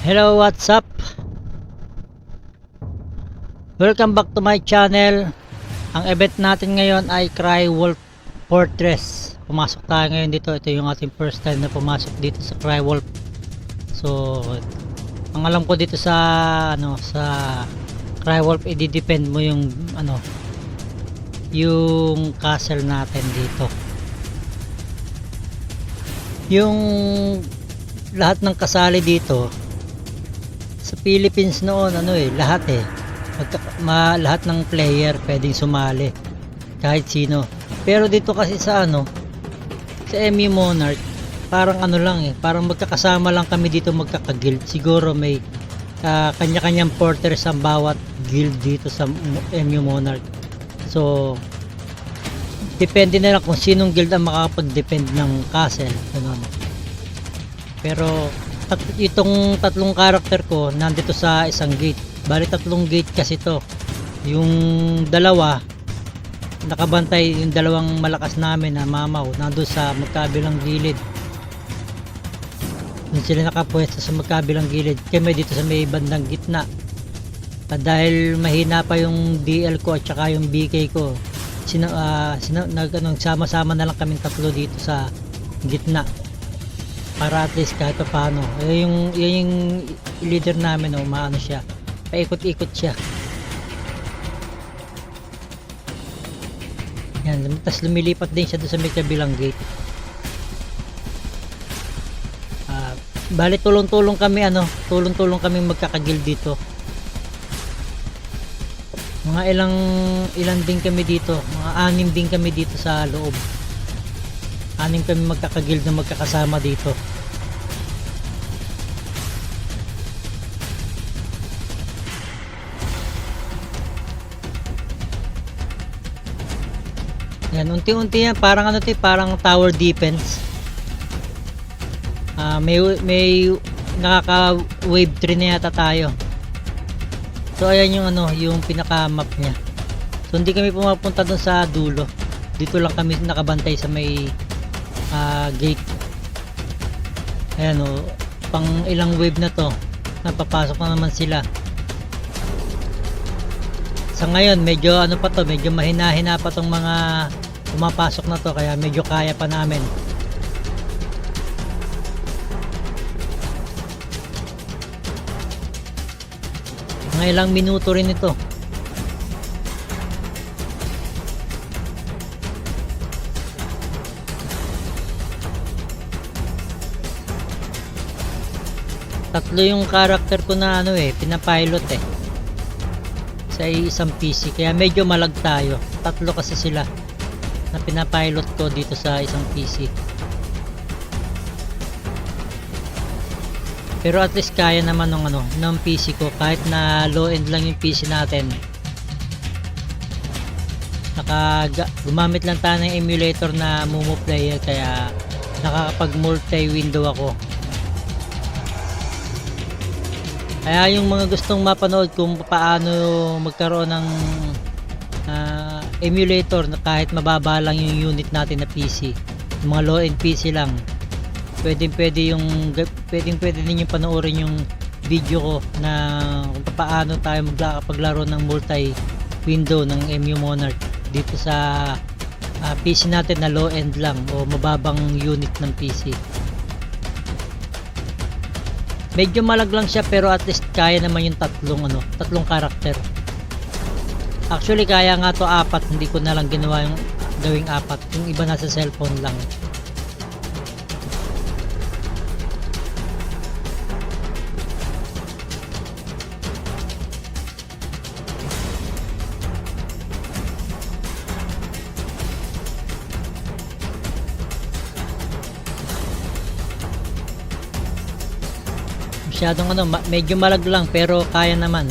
Hello, what's up? Welcome back to my channel. Ang event natin ngayon ay Cry Wolf Fortress. Pumasok tayo ngayon dito. Ito yung ating first time na pumasok dito sa Cry Wolf. So, ang alam ko dito sa sa Cry Wolf, i-depend mo yung yung castle natin dito. Yung lahat ng kasali dito sa Philippines noon, lahat lahat ng player pwedeng sumali, kahit sino. Pero dito kasi sa sa MU Monarch, parang parang magkakasama lang kami dito, magkaka-guild. Siguro may kanya-kanyang fortress ang bawat guild dito sa MU Monarch. So depende na lang kung sinong guild ang makakapag-depend ng castle, ganun. Pero itong tatlong karakter ko nandito sa isang gate. Bali tatlong gate kasi to. Yung dalawa nakabantay, yung dalawang malakas namin na mamaw nandun sa magkabilang gilid. Doon sila nakapwesto sa magkabilang gilid. Kami dito sa may bandang gitna. Dahil mahina pa yung DL ko at saka yung BK ko, sama-sama na lang kaming tatlo dito sa gitna. Para at least kahit paano, yung leader namin, maano siya, paikot-ikot siya. Yan, tapos lumilipat din siya doon sa may kabilang gate. Bali tulong-tulong kami, tulong-tulong kami magkakagil dito. Mga ilan din kami dito, mga 6 din kami dito sa loob. 6 kami magkakaguild na magkakasama dito. Yan, unti-unti yan, parang parang tower defense. May nakaka wave 3 na yata tayo. So ayan yung pinaka map niya. So hindi kami pumapunta doon sa dulo. Dito lang kami nakabantay sa may gate. Ayan pang ilang wave na to, napapasok na naman sila. Sa ngayon medyo medyo mahina-hina pa tong mga pumapasok na to, kaya medyo kaya pa namin. Mga ilang minuto rin ito. Tatlo yung character ko na pinapilot sa isang PC, kaya medyo malag tayo. Tatlo kasi sila na pinapilot ko dito sa isang PC. Pero at least kaya naman ng PC ko, kahit na low end lang yung PC natin. Gumamit lang tayo ng emulator na Momo Player, kaya nakakapag multi window ako. Kaya yung mga gustong mapanood kung paano magkaroon ng emulator na kahit mababa lang yung unit natin na PC, yung mga low end PC lang, pwede ninyong panoorin yung video ko na kung paano tayo magpapaglaro ng multi window ng MU Monarch dito sa PC natin na low end lang o mababang unit ng PC. Medyo malag lang siya, pero at least kaya naman yung tatlong karakter. Actually kaya nga to 4, hindi ko na lang ginawa yung gawing 4, yung iba nasa cellphone lang. Masyadong medyo malag lang, pero kaya naman.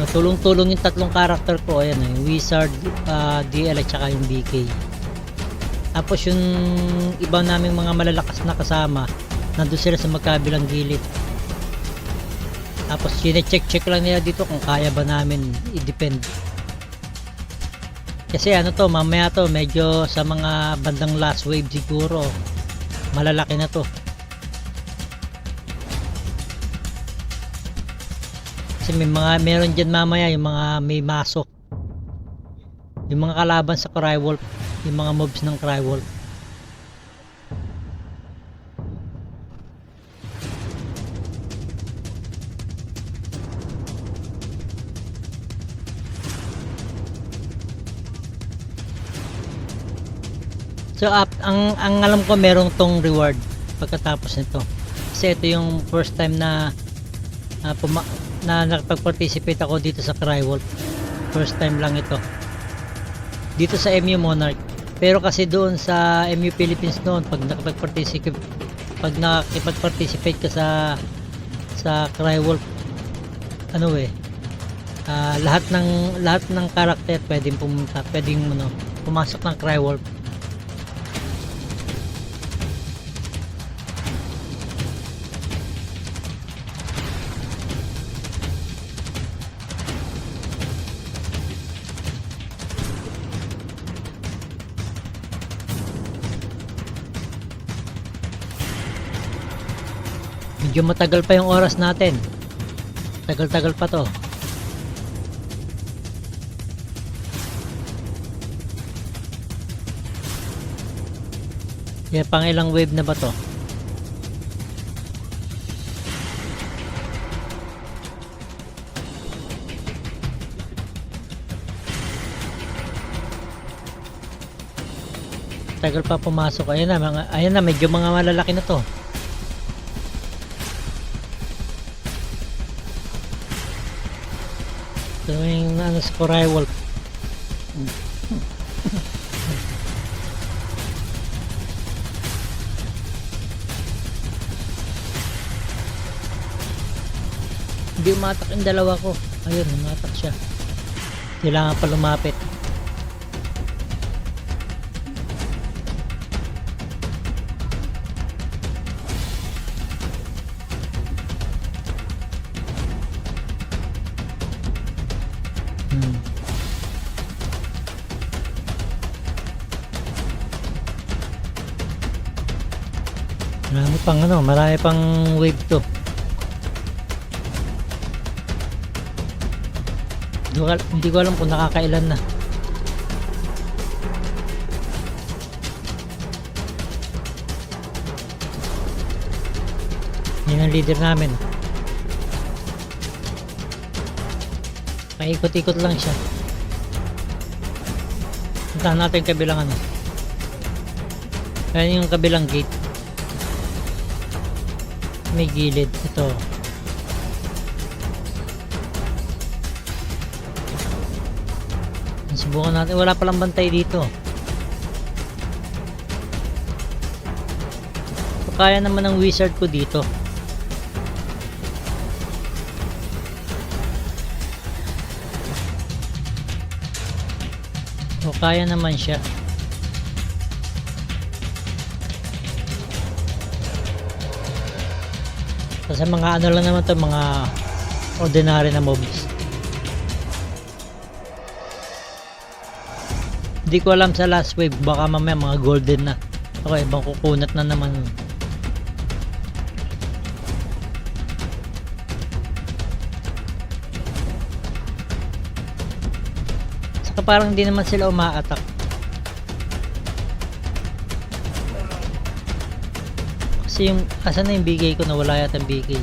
Tulong-tulong yung tatlong karakter ko. Ayan yung Wizard, DL at saka yung BK. Tapos yung ibang naming mga malalakas na kasama, nandun sila sa magkabilang gilid. Tapos chine-check lang nila dito kung kaya ba namin i-depend. Kasi mamaya to medyo sa mga bandang last wave siguro malalaki na to. Kasi meron dyan mamaya yung mga may maso. Yung mga kalaban sa Crywolf. Yung mga mobs ng Crywolf. So ang alam ko merong tong reward pagkatapos nito. Kasi ito yung first time na nakapag-participate ako dito sa Crywolf. First time lang ito. Dito sa MU Monarch. Pero kasi doon sa MU Philippines noon pag nakipag-participate ka sa Crywolf, ano lahat ng karakter pwedeng pumasok ng Crywolf. Medyo matagal pa yung oras natin. Tagal-tagal pa to. Kaya pang ilang wave na ba to? Tagal pa pumasok. Ayan na medyo mga malalaki na to. So yung sa Crywolf. Hindi umatak yung dalawa ko. Ayun, umatak siya. Kailangan pa lumapit. Marami pang wave to. Hindi ko alam kung nakakailan na. Yan ang leader namin. Paikot-ikot lang siya. Puntahan natin yung kabilang Ayan yung kabilang gate. May gilid. Ito. Subukan natin. Wala palang bantay dito. So, kaya naman ng wizard ko dito. So, kaya naman siya. Kasi mga lang naman to, mga ordinary na mobs. Hindi ko alam sa last wave, baka mamaya mga golden na. Okay, ibang kukunat na naman. Saka parang hindi naman sila uma-attack. Kasi yung, asan na yung bigay ko, nawala yata yung bigay.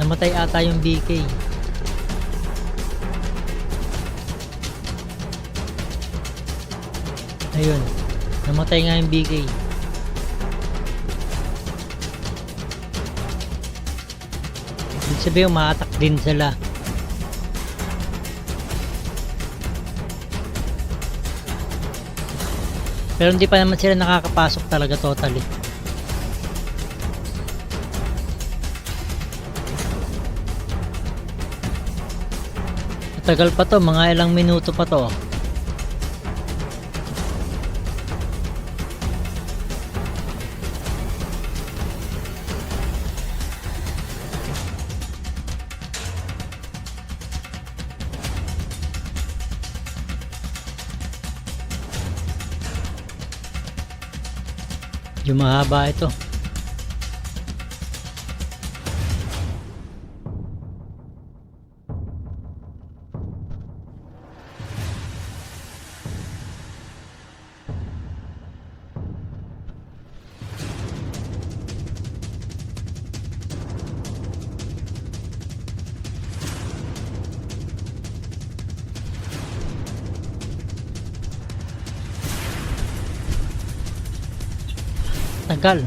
Namatay ata yung BK. Ayun, namatay nga yung BK. Ibig sabihin, ma-attack din sila. Pero hindi pa naman sila nakakapasok talaga totally. Tagal pa to, mga ilang minuto pa to. Yung mahaba ito. Tagal.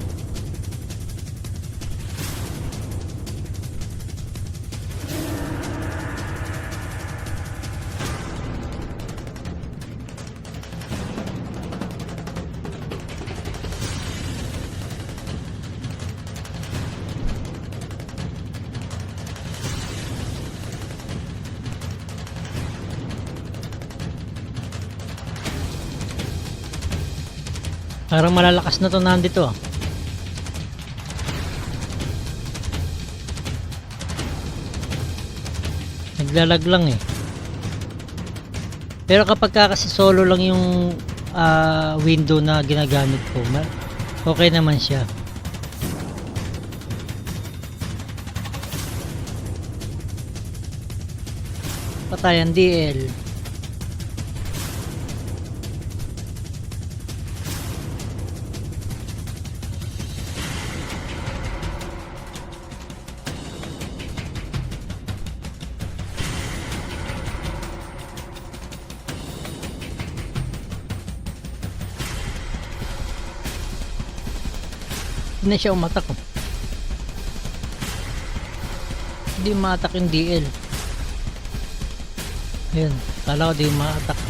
Parang malalakas na to nandito. Naglalag lang eh. Pero kapag kasi solo lang yung window na ginagamit ko, okay naman siya. Patayan DL. Hindi na siya umatak oh. Hindi maatak yung DL. Ayun, kala ko di maatak.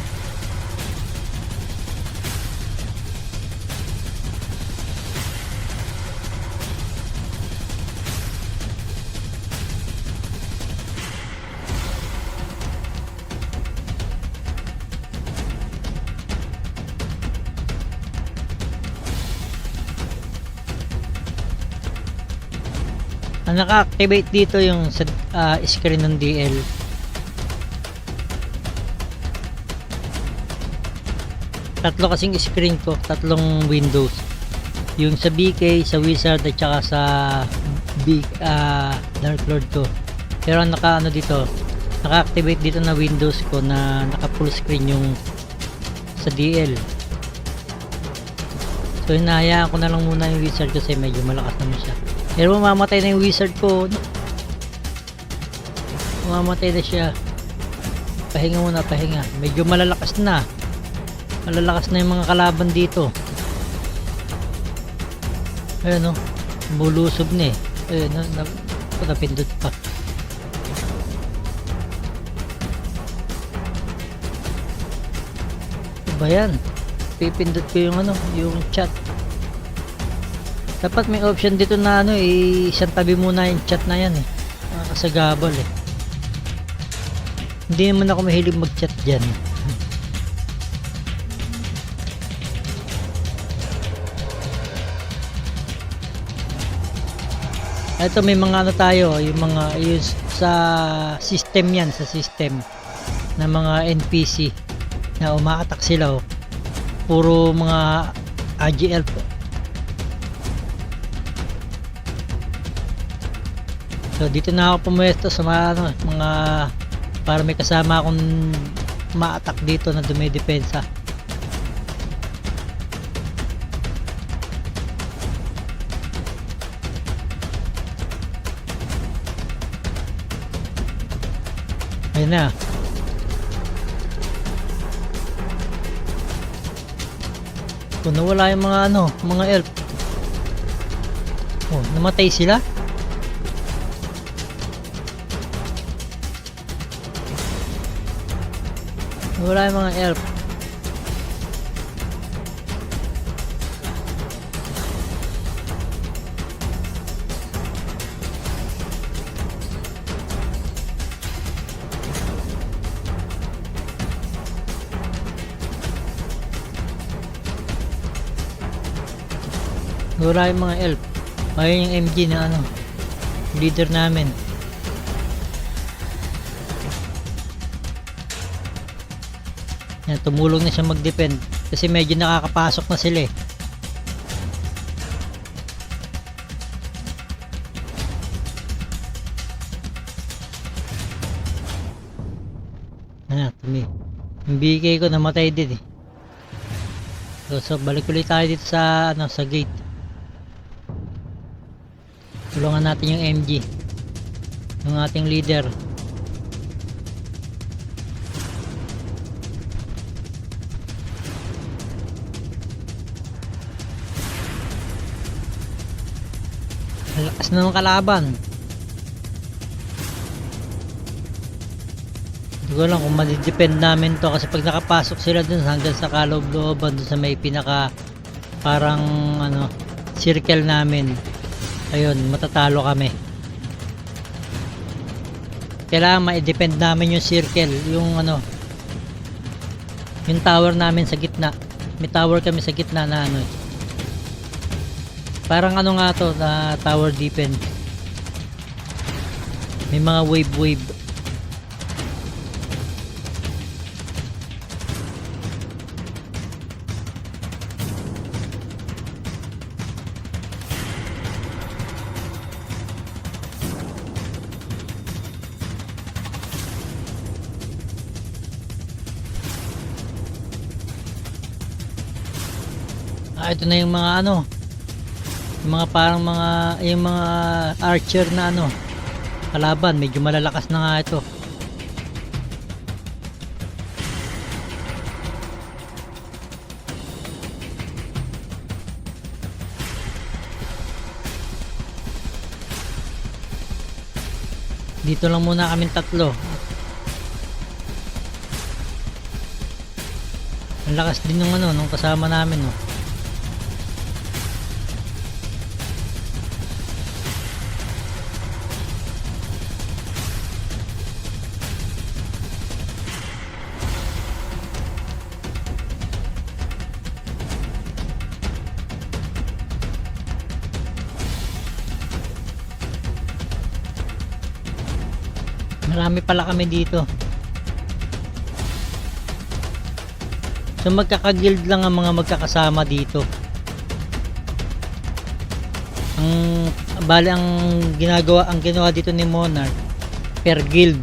Ang naka-activate dito yung sa screen ng DL. Tatlo kasing screen ko, tatlong windows. Yung sa BK, sa Wizard at saka sa Dark Lord ko. Pero ang naka-ano dito, naka-activate dito na windows ko na naka-full screen yung sa DL. So hinahayaan ko na lang muna yung Wizard kasi medyo malakas naman siya. Pero mamamatay na yung Wizard ko. Mamamatay na siya. Pahinga muna, pahinga. Medyo malalakas na. Malalakas na yung mga kalaban dito. Ayun o. Bulusob na eh. Ayun, napindot pa. Ano ba yan? Pipindot ko yung yung chat. Dapat may option dito na isang tabi muna yung chat na yan eh. Nakakasagabal eh. Hindi naman ako mahilig mag-chat dyan. Ito may mga tayo, yung mga sa system yan, sa system na mga NPC na umaatak sila oh. Puro mga AGL po. So dito na ako pumuesto sa mga para may kasama akong ma-attack dito na dumidepensa. Ayun na. Kung nawala yung mga elf. Oh, namatay sila. Wala yung mga elf. Wala yung mga elf. Ayun yung MG na leader namin. Yan, tumulong na siya mag-defend kasi medyo nakakapasok na sila eh. Yung BK ko namatay din eh. So balik ulit tayo dito sa sa gate. Tulungan natin yung MG, yung ating leader. Ang lakas na ng kalaban. Hindi ko alam kung madidepend namin to kasi pag nakapasok sila dun hanggang sa kaloob-looban dun sa may pinaka parang ano circle namin, ayun matatalo kami. Kailangan ma-depend namin yung circle, yung ano yung tower namin sa gitna. May tower kami sa gitna na ano parang ano nga to na tower defense. May mga wave. Ito na yung mga ano, yung mga parang mga yung mga archer na ano kalaban, medyo malalakas na nga ito. Dito lang muna kaming tatlo. Ang lakas din ng ano nung kasama namin, no. Marami pala kami dito. So magkaka-guild lang ang mga magkakasama dito. Ang ginawa dito ni Monarch per guild.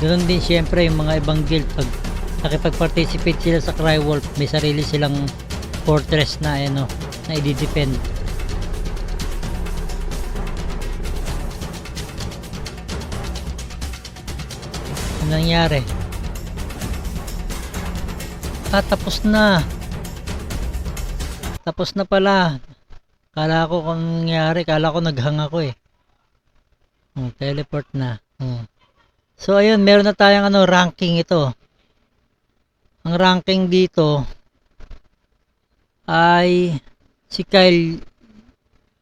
Ganoon din syempre yung mga ibang guild pag nakipag-participate sila sa Crywolf, may sarili silang fortress na ano na i-defend. Ano nangyari? Tapos na. Tapos na pala. Kala ko kung nangyari, kala ko naghang ako eh. Teleport na. So ayun, meron na tayong ano ranking ito. Ang ranking dito ay si Kyle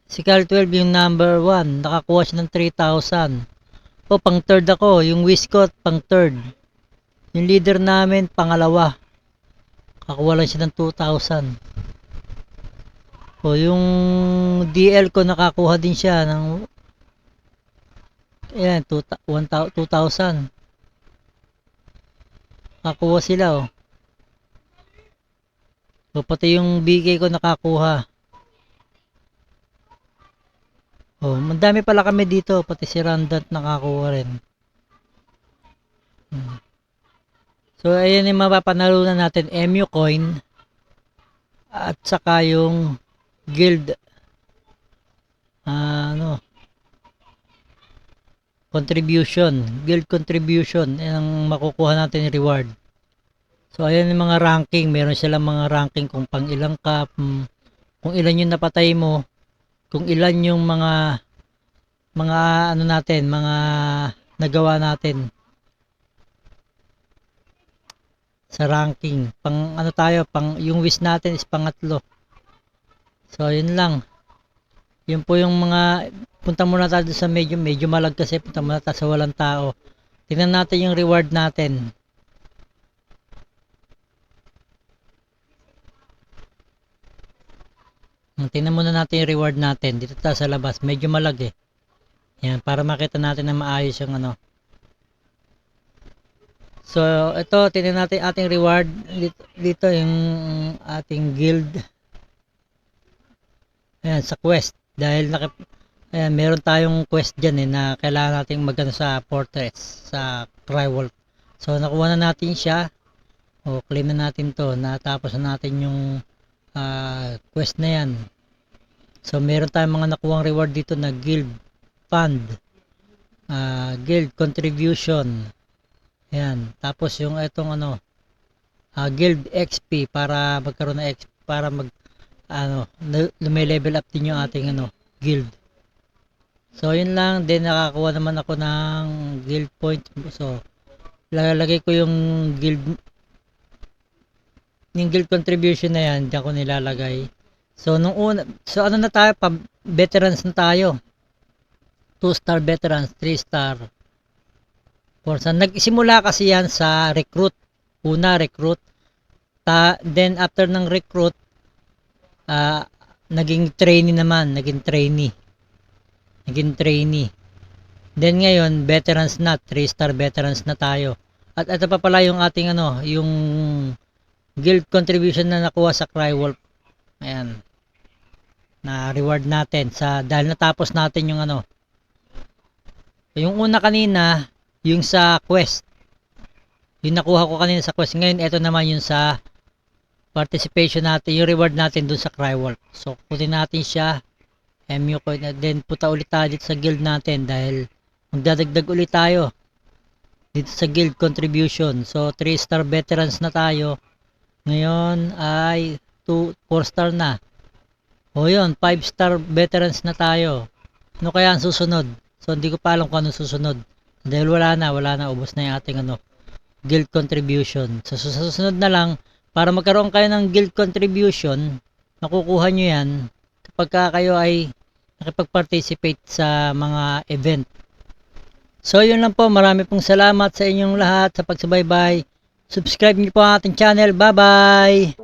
12 yung number 1, nakakuha siya ng 3,000. Pang third ako, yung Wiscott pang third. Yung leader namin pangalawa, kakuha lang siya ng 2,000. Yung DL ko nakakuha din siya ng ayan, 2,000. Nakakuha sila pati yung BK ko nakakuha. Madami pala kami dito, pati si Randant nakakuha rin. So ayan yung mapapanalunan natin, MU coin at saka yung guild guild contribution, yan ang makukuha natin yung reward. So ayan yung mga ranking, meron silang mga ranking kung pang ilang ka, kung ilan yung napatay mo, kung ilan yung mga ano natin, mga nagawa natin sa ranking. Pang ano tayo, pang yung wish natin is pangatlo. So yun lang. Yun po yung mga, punta muna tayo sa medyo malag kasi, punta muna tayo sa walang tao. Tingnan natin yung reward natin. Tingnan muna natin yung reward natin. Dito tayo sa labas. Medyo malag eh. Yan, para makita natin na maayos yung ano. So, ito, tingnan natin ating reward. Dito yung ating guild. Ayan, sa quest. Dahil ayan, meron tayong quest dyan na kailangan natin magano sa fortress, sa Crywolf. So, nakuha na natin siya. Claim na natin to. Natapos na natin yung quest na yan. So meron tayong mga nakuhang reward dito na guild fund, guild contribution, yan. Tapos yung itong ano, guild XP para magkaroon ng XP, para lume-level up din yung ating ano, guild. So yun lang, then nakakuha naman ako ng guild point. So lalagay ko yung guild contribution na yan, diyan ko nilalagay. So nung una, so ano na tayo, veterans na tayo. 2-star veterans, 3-star. Nagsimula kasi yan sa recruit. Una recruit. Then after ng recruit, naging trainee naman, naging trainee. Then ngayon, veterans na, 3-star veterans na tayo. At ito pa pala yung ating yung guild contribution na nakuha sa Crywolf. Ayan. Na reward natin dahil natapos natin yung yung una kanina, yung sa quest. Yung nakuha ko kanina sa quest. Ngayon, ito naman yung sa participation natin, yung reward natin dun sa Crywolf. So, kunin natin siya. MU coin na then puta ulit tayo dito sa guild natin dahil magdadagdag ulit tayo dito sa guild contribution. So 3-star veterans na tayo. Ngayon ay 4-star na. O yun, 5-star veterans na tayo. Ano kaya ang susunod? So hindi ko pa alam kung ano susunod. Dahil wala na, ubos na yung ating guild contribution. So sa susunod na lang, para magkaroon kayo ng guild contribution, makukuha nyo yan kapag kayo ay nakipag-participate sa mga event. So yun lang po, marami pong salamat sa inyong lahat sa pagsubaybay. Subscribe niyo po ang ating channel. Bye bye!